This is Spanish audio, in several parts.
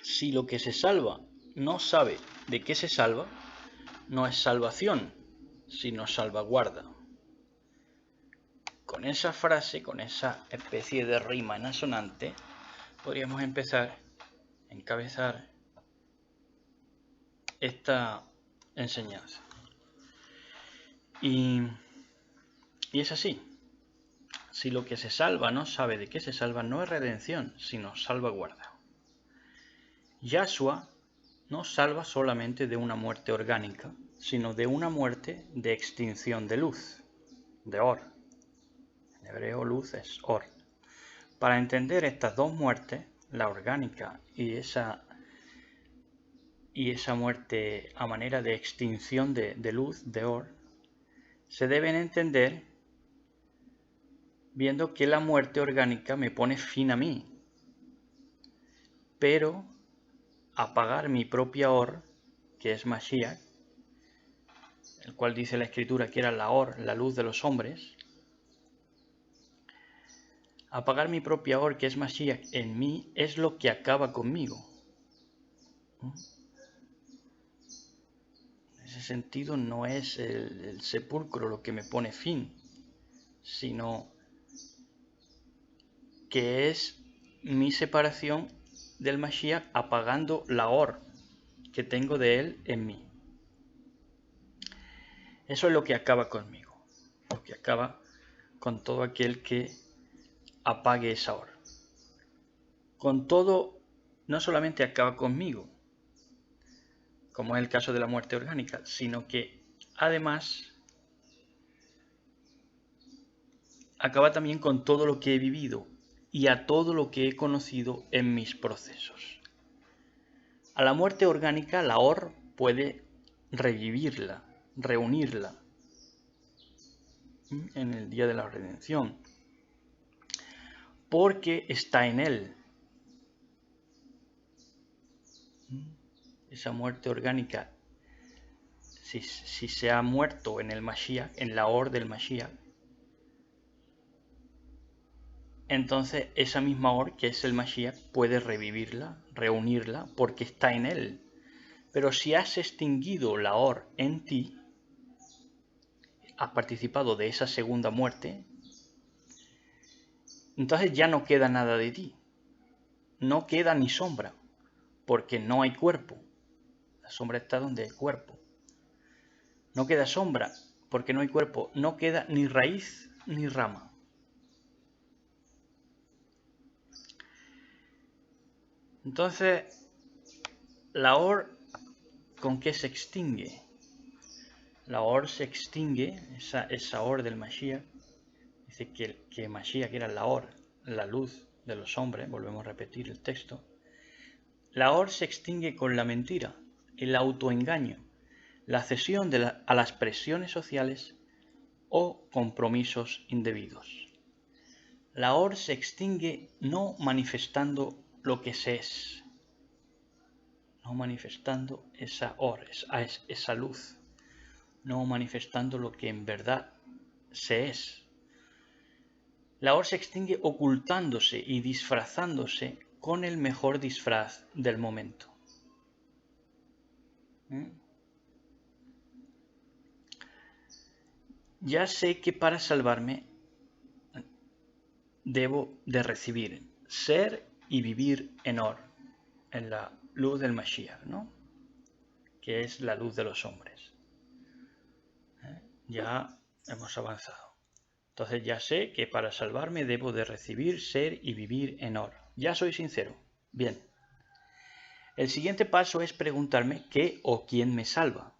Si lo que se salva no sabe de qué se salva, no es salvación, sino salvaguarda. Con esa frase, con esa especie de rima en asonante, podríamos empezar a encabezar esta enseñanza. Y es así. Si lo que se salva no sabe de qué se salva, no es redención, sino salvaguarda. Yahshua no salva solamente de una muerte orgánica, sino de una muerte de extinción de luz, de Or. En hebreo luz es Or. Para entender estas dos muertes, la orgánica y esa muerte a manera de extinción de luz, de Or, se deben entender viendo que la muerte orgánica me pone fin a mí, pero apagar mi propia Or, que es Mashiach, el cual dice la Escritura que era la Or, la luz de los hombres, apagar mi propia Or, que es Mashiach, en mí, es lo que acaba conmigo. En ese sentido no es el sepulcro lo que me pone fin, sino que es mi separación del Mashiach apagando la Or que tengo de él en mí. Eso es lo que acaba conmigo, lo que acaba con todo aquel que apague esa Or. Con todo, no solamente acaba conmigo, como es el caso de la muerte orgánica, sino que además acaba también con todo lo que he vivido y a todo lo que he conocido en mis procesos. A la muerte orgánica, la Or puede revivirla, reunirla en el día de la redención, porque está en él. Esa muerte orgánica, si se ha muerto en el Mashiach, en la Or del Mashiach, entonces esa misma Or, que es el Mashiach, puede revivirla, reunirla, porque está en él. Pero si has extinguido la Or en ti, has participado de esa segunda muerte, entonces ya no queda nada de ti. No queda ni sombra, porque no hay cuerpo. La sombra está donde hay cuerpo. No queda sombra, porque no hay cuerpo. No queda ni raíz ni rama. Entonces, la Or, ¿con qué se extingue? La Or se extingue, esa Or del Mashiach. Dice que Mashiach era la Or, la luz de los hombres. Volvemos a repetir el texto. La Or se extingue con la mentira, el autoengaño, la cesión a las presiones sociales o compromisos indebidos. La Or se extingue no manifestando lo que se es, no manifestando esa Or, esa luz, no manifestando lo que en verdad se es. La Or se extingue ocultándose y disfrazándose con el mejor disfraz del momento. Ya sé que para salvarme debo de recibir, ser y vivir en Or, en la luz del Mashiach, ¿no? Que es la luz de los hombres. Ya hemos avanzado. Entonces ya sé que para salvarme debo de recibir, ser y vivir en Or. Ya soy sincero. Bien. El siguiente paso es preguntarme qué o quién me salva.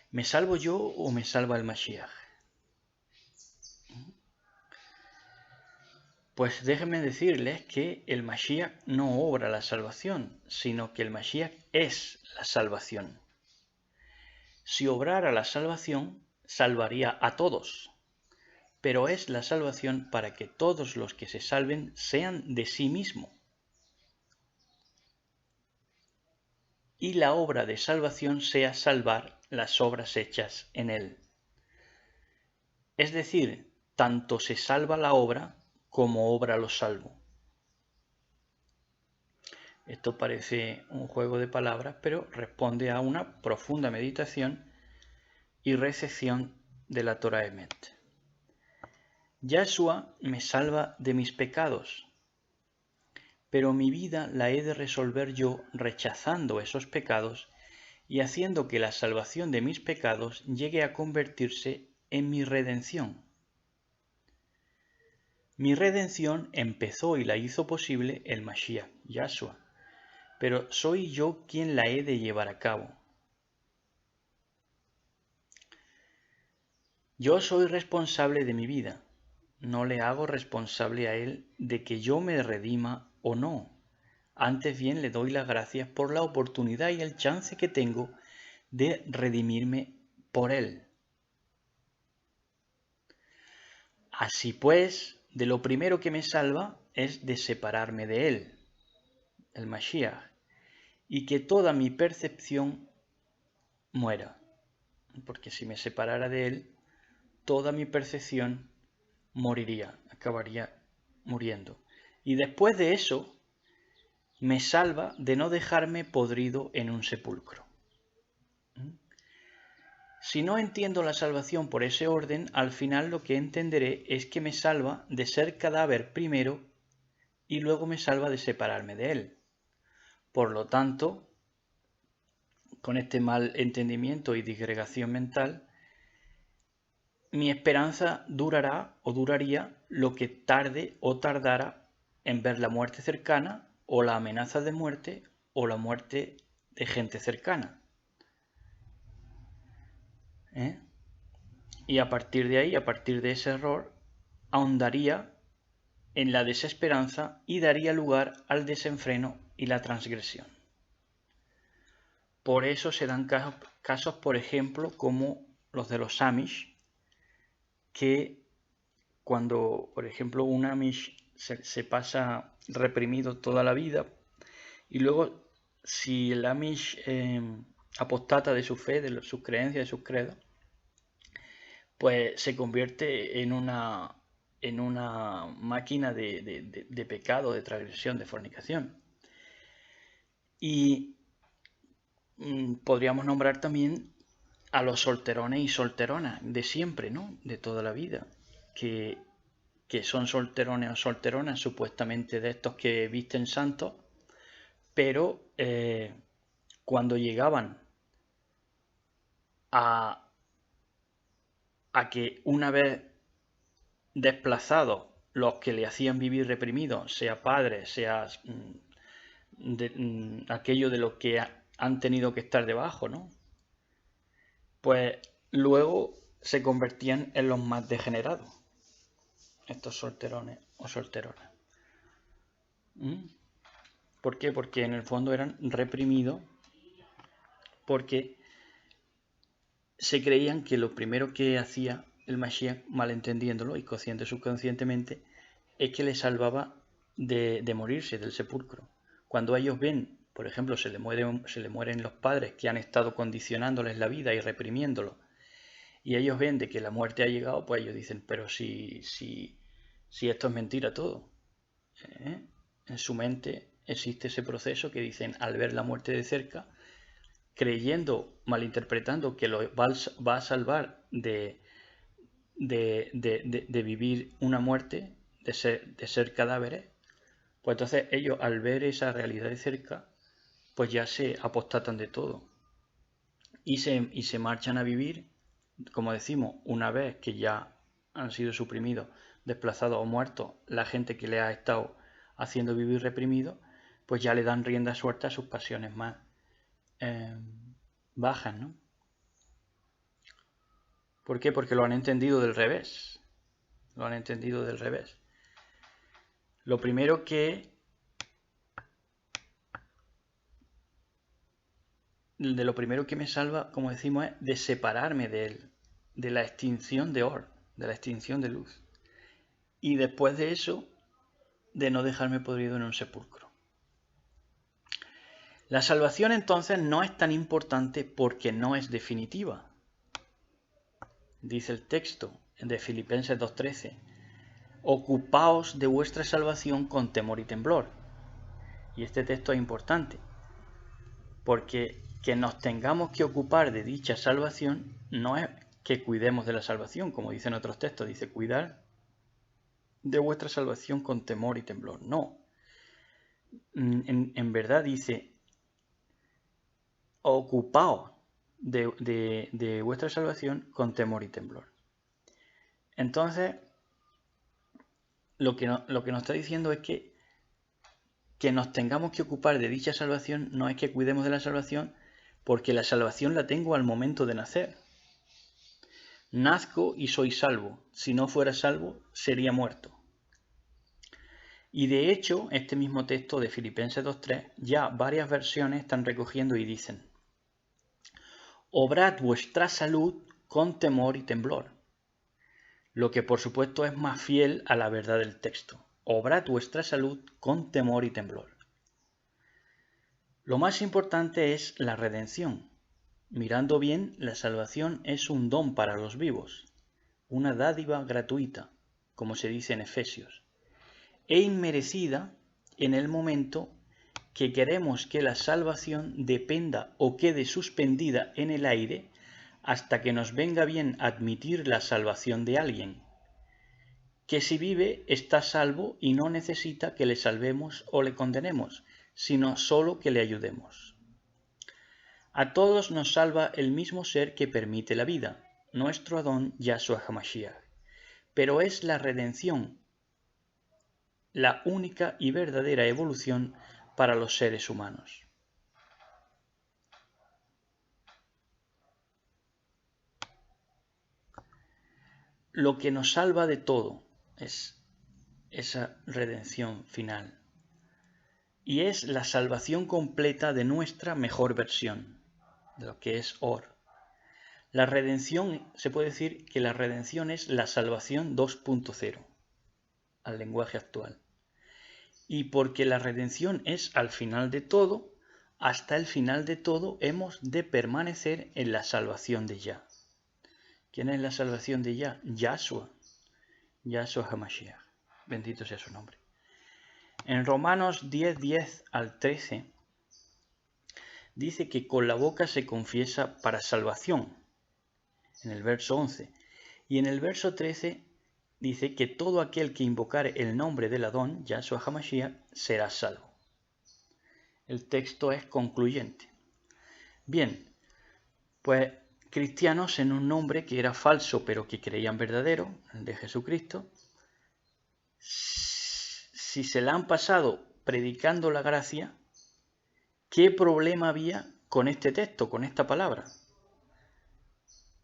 ¿Me salvo yo o me salva el Mashiach? Pues déjenme decirles que el Mashiach no obra la salvación, sino que el Mashiach es la salvación. Si obrara la salvación, salvaría a todos, pero es la salvación para que todos los que se salven sean de sí mismo. Y la obra de salvación sea salvar las obras hechas en él. Es decir, tanto se salva la obra como obra lo salvo. Esto parece un juego de palabras, pero responde a una profunda meditación y recepción de la Torah Emet. Yahshua me salva de mis pecados, pero mi vida la he de resolver yo rechazando esos pecados y haciendo que la salvación de mis pecados llegue a convertirse en mi redención. Mi redención empezó y la hizo posible el Mashiach, Yahshua, pero soy yo quien la he de llevar a cabo. Yo soy responsable de mi vida, no le hago responsable a él de que yo me redima o no. Antes bien le doy las gracias por la oportunidad y el chance que tengo de redimirme por él. Así pues, de lo primero que me salva es de separarme de él, el Mashiach, y que toda mi percepción muera. Porque si me separara de él, toda mi percepción moriría, acabaría muriendo. Y después de eso, me salva de no dejarme podrido en un sepulcro. Si no entiendo la salvación por ese orden, al final lo que entenderé es que me salva de ser cadáver primero y luego me salva de separarme de él. Por lo tanto, con este mal entendimiento y disgregación mental, mi esperanza durará o duraría lo que tarde o tardara en ver la muerte cercana o la amenaza de muerte o la muerte de gente cercana. Y a partir de ahí, a partir de ese error, ahondaría en la desesperanza y daría lugar al desenfreno y la transgresión. Por eso se dan casos, por ejemplo, como los de los Amish, que cuando, por ejemplo, un Amish se pasa reprimido toda la vida y luego si el Amish apostata de su fe, de sus creencias, de sus credos, pues se convierte en una máquina de pecado, de transgresión, de fornicación. Y podríamos nombrar también a los solterones y solteronas de siempre, ¿no? De toda la vida, que son solterones o solteronas supuestamente de estos que visten santos, pero cuando llegaban a que una vez desplazados los que le hacían vivir reprimido, sea padre, sea aquello de lo que han tenido que estar debajo, ¿no? Pues luego se convertían en los más degenerados, estos solterones o solteronas. ¿Por qué? Porque en el fondo eran reprimidos porque se creían que lo primero que hacía el Mashiach, malentendiéndolo y consciente subconscientemente, es que les salvaba de morirse del sepulcro. Cuando ellos ven, por ejemplo, se le mueren los padres que han estado condicionándoles la vida y reprimiéndolo, y ellos ven de que la muerte ha llegado, pues ellos dicen, pero si esto es mentira todo. En su mente existe ese proceso que dicen, al ver la muerte de cerca, creyendo, malinterpretando que lo va a salvar de vivir una muerte, de ser cadáveres, pues entonces ellos al ver esa realidad de cerca, pues ya se apostatan de todo y se marchan a vivir, como decimos, una vez que ya han sido suprimidos, desplazados o muertos la gente que le ha estado haciendo vivir reprimido, pues ya le dan rienda suelta a sus pasiones más bajas, ¿no? ¿Por qué? Porque lo han entendido del revés. Lo han entendido del revés. Lo primero que me salva, como decimos, es de separarme de él, de la extinción de Or, de la extinción de luz. Y después de eso, de no dejarme podrido en un sepulcro. La salvación entonces no es tan importante porque no es definitiva. Dice el texto de Filipenses 2:13. Ocupaos de vuestra salvación con temor y temblor. Y este texto es importante, porque que nos tengamos que ocupar de dicha salvación no es que cuidemos de la salvación, como dicen otros textos, dice cuidar de vuestra salvación con temor y temblor. No, en verdad dice ocupaos de vuestra salvación con temor y temblor. Entonces, lo que nos está diciendo es que nos tengamos que ocupar de dicha salvación no es que cuidemos de la salvación, porque la salvación la tengo al momento de nacer. Nazco y soy salvo. Si no fuera salvo, sería muerto. Y de hecho, este mismo texto de Filipenses 2.3, ya varias versiones están recogiendo y dicen: obrad vuestra salud con temor y temblor. Lo que por supuesto es más fiel a la verdad del texto. Obrad vuestra salud con temor y temblor. Lo más importante es la redención. Mirando bien, la salvación es un don para los vivos, una dádiva gratuita, como se dice en Efesios, e inmerecida en el momento que queremos que la salvación dependa o quede suspendida en el aire hasta que nos venga bien admitir la salvación de alguien, que si vive está salvo y no necesita que le salvemos o le condenemos, sino solo que le ayudemos. A todos nos salva el mismo ser que permite la vida, nuestro Adón Yahshua HaMashiach. Pero es la redención la única y verdadera evolución para los seres humanos. Lo que nos salva de todo es esa redención final. Y es la salvación completa de nuestra mejor versión, de lo que es Or. La redención, se puede decir que la redención es la salvación 2.0 al lenguaje actual. Y porque la redención es al final de todo, hasta el final de todo hemos de permanecer en la salvación de Yah. ¿Quién es la salvación de Yah? Yahshua. Yahshua HaMashiach. Bendito sea su nombre. En Romanos 10:10 al 13 dice que con la boca se confiesa para salvación, en el verso 11. Y en el verso 13 dice que todo aquel que invocare el nombre del Adón, Yahshua HaMashiach, será salvo. El texto es concluyente. Bien, pues cristianos en un nombre que era falso pero que creían verdadero, el de Jesucristo, si se la han pasado predicando la gracia, ¿qué problema había con este texto, con esta palabra?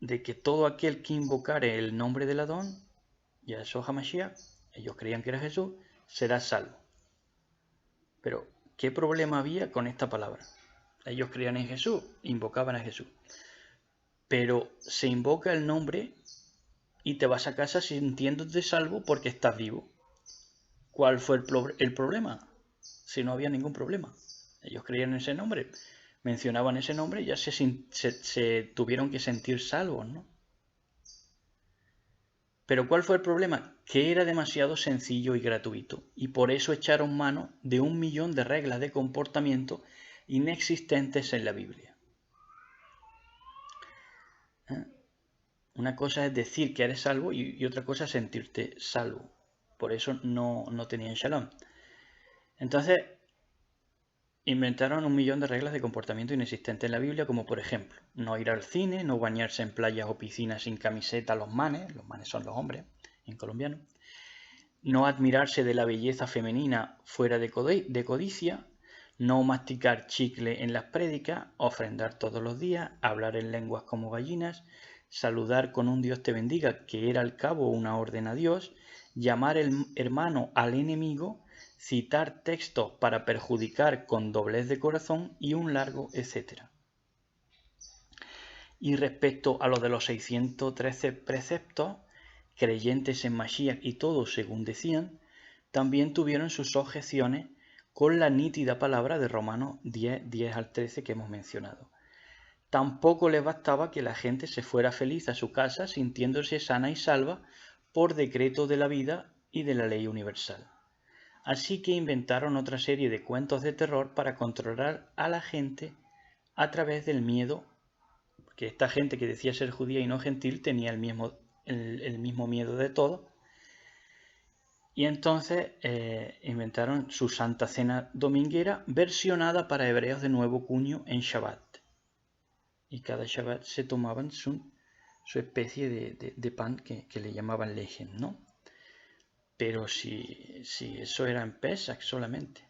De que todo aquel que invocare el nombre del Adón, Yahshua HaMashiach, ellos creían que era Jesús, será salvo. Pero, ¿qué problema había con esta palabra? Ellos creían en Jesús, invocaban a Jesús. Pero se invoca el nombre y te vas a casa sintiéndote salvo porque estás vivo. ¿Cuál fue el problema? Si no había ningún problema. Ellos creían en ese nombre, mencionaban ese nombre y ya se tuvieron que sentir salvos, ¿no? Pero ¿cuál fue el problema? Que era demasiado sencillo y gratuito, y por eso echaron mano de 1 millón de reglas de comportamiento inexistentes en la Biblia. Una cosa es decir que eres salvo y otra cosa es sentirte salvo. Por eso no tenían shalom. Entonces, inventaron 1 millón de reglas de comportamiento inexistentes en la Biblia, como por ejemplo, no ir al cine, no bañarse en playas o piscinas sin camiseta los manes son los hombres en colombiano, no admirarse de la belleza femenina fuera de codicia, no masticar chicle en las prédicas, ofrendar todos los días, hablar en lenguas como gallinas, saludar con un Dios te bendiga, que era al cabo una orden a Dios, llamar hermano al enemigo, citar textos para perjudicar con doblez de corazón y un largo etcétera. Y respecto a lo de los 613 preceptos, creyentes en Mashiach y todos según decían, también tuvieron sus objeciones con la nítida palabra de Romanos 10 al 13 que hemos mencionado. Tampoco les bastaba que la gente se fuera feliz a su casa sintiéndose sana y salva por decreto de la vida y de la ley universal. Así que inventaron otra serie de cuentos de terror para controlar a la gente a través del miedo, porque esta gente que decía ser judía y no gentil tenía el mismo miedo de todo. Y entonces inventaron su Santa Cena dominguera versionada para hebreos de nuevo cuño en Shabbat. Y cada Shabbat se tomaban su especie de pan que le llamaban lejem, ¿no? Pero si eso era en Pesach solamente.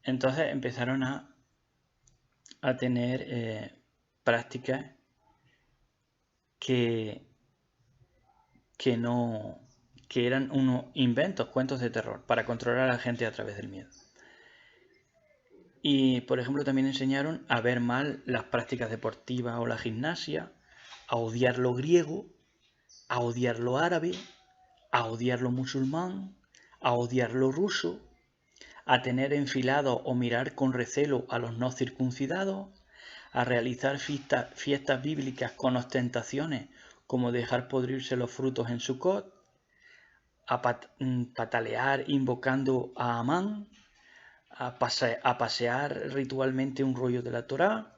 Entonces empezaron a tener prácticas que eran unos inventos, cuentos de terror, para controlar a la gente a través del miedo. Y, por ejemplo, también enseñaron a ver mal las prácticas deportivas o la gimnasia, a odiar lo griego, a odiar lo árabe, a odiar lo musulmán, a odiar lo ruso, a tener enfilado o mirar con recelo a los no circuncidados, a realizar fiestas bíblicas con ostentaciones como dejar podrirse los frutos en Sukkot, a patalear invocando a Amán, a pasear ritualmente un rollo de la Torá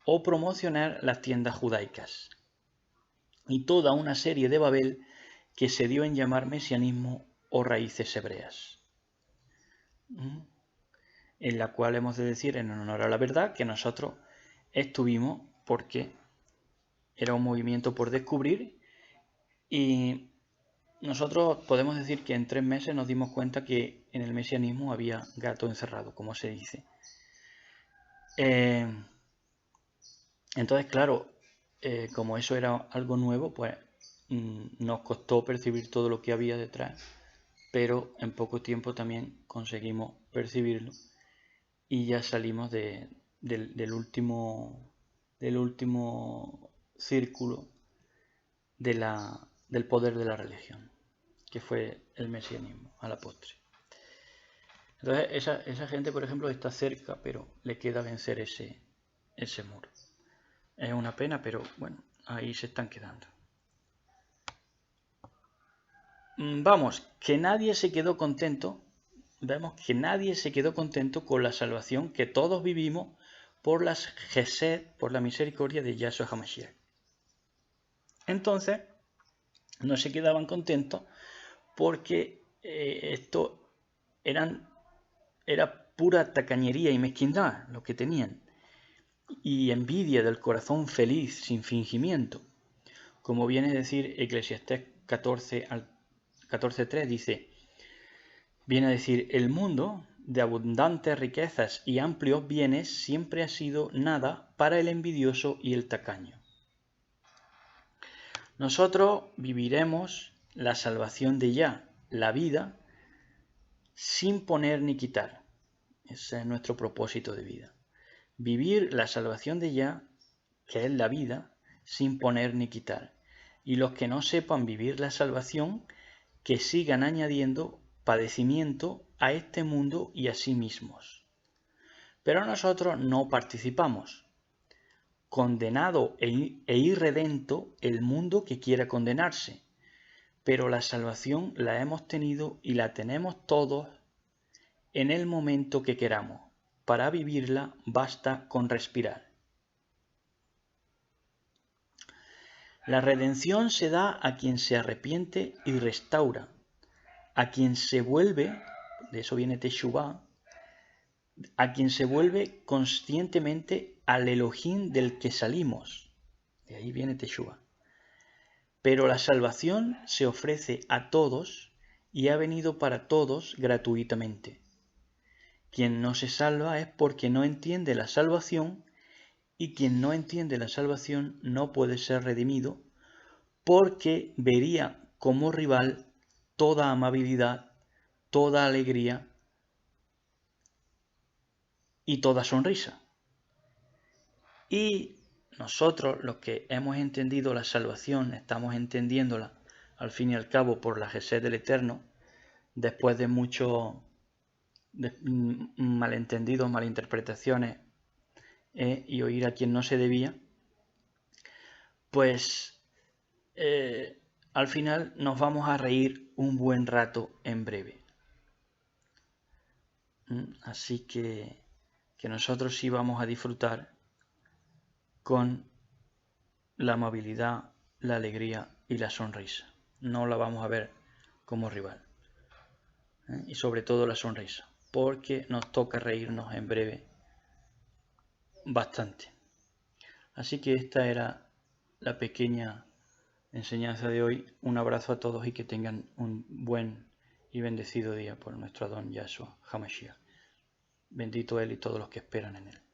o promocionar las tiendas judaicas. Y toda una serie de Babel que se dio en llamar mesianismo o raíces hebreas. En la cual hemos de decir, en honor a la verdad, que nosotros estuvimos porque era un movimiento por descubrir y nosotros podemos decir que en 3 meses nos dimos cuenta que en el mesianismo había gato encerrado, como se dice. Entonces, claro, como eso era algo nuevo, pues nos costó percibir todo lo que había detrás, pero en poco tiempo también conseguimos percibirlo y ya salimos del último círculo del poder de la religión, que fue el mesianismo a la postre. Entonces esa gente, por ejemplo, está cerca, pero le queda vencer ese muro. Es una pena, pero bueno, ahí se están quedando. Vamos, que nadie se quedó contento. Vemos que nadie se quedó contento con la salvación que todos vivimos por las Gesed, por la misericordia de Yahshua HaMashiach. Entonces, no se quedaban contentos porque esto era pura tacañería y mezquindad lo que tenían, y envidia del corazón feliz sin fingimiento. Como viene a decir Eclesiastés 14:3, dice, viene a decir, el mundo de abundantes riquezas y amplios bienes siempre ha sido nada para el envidioso y el tacaño. Nosotros viviremos la salvación de Yah, la vida, sin poner ni quitar. Ese es nuestro propósito de vida. Vivir la salvación de Yah, que es la vida, sin poner ni quitar. Y los que no sepan vivir la salvación, que sigan añadiendo padecimiento a este mundo y a sí mismos. Pero nosotros no participamos. Condenado e irredento el mundo que quiera condenarse, pero la salvación la hemos tenido y la tenemos todos en el momento que queramos. Para vivirla basta con respirar. La redención se da a quien se arrepiente y restaura, a quien se vuelve, de eso viene Teshuvah, a quien se vuelve conscientemente al Elohim del que salimos. De ahí viene Teshuvah. Pero la salvación se ofrece a todos y ha venido para todos gratuitamente. Quien no se salva es porque no entiende la salvación, y quien no entiende la salvación no puede ser redimido, porque vería como rival toda amabilidad, toda alegría y toda sonrisa. Y nosotros, los que hemos entendido la salvación, estamos entendiéndola al fin y al cabo por la Gesed del Eterno, después de muchos malentendidos, malinterpretaciones y oír a quien no se debía, pues al final nos vamos a reír un buen rato en breve. Así que nosotros sí vamos a disfrutar con la amabilidad, la alegría y la sonrisa. No la vamos a ver como rival. Y sobre todo la sonrisa, porque nos toca reírnos en breve bastante. Así que esta era la pequeña enseñanza de hoy. Un abrazo a todos y que tengan un buen y bendecido día por nuestro Adón Yahshua HaMashiach. Bendito Él y todos los que esperan en Él.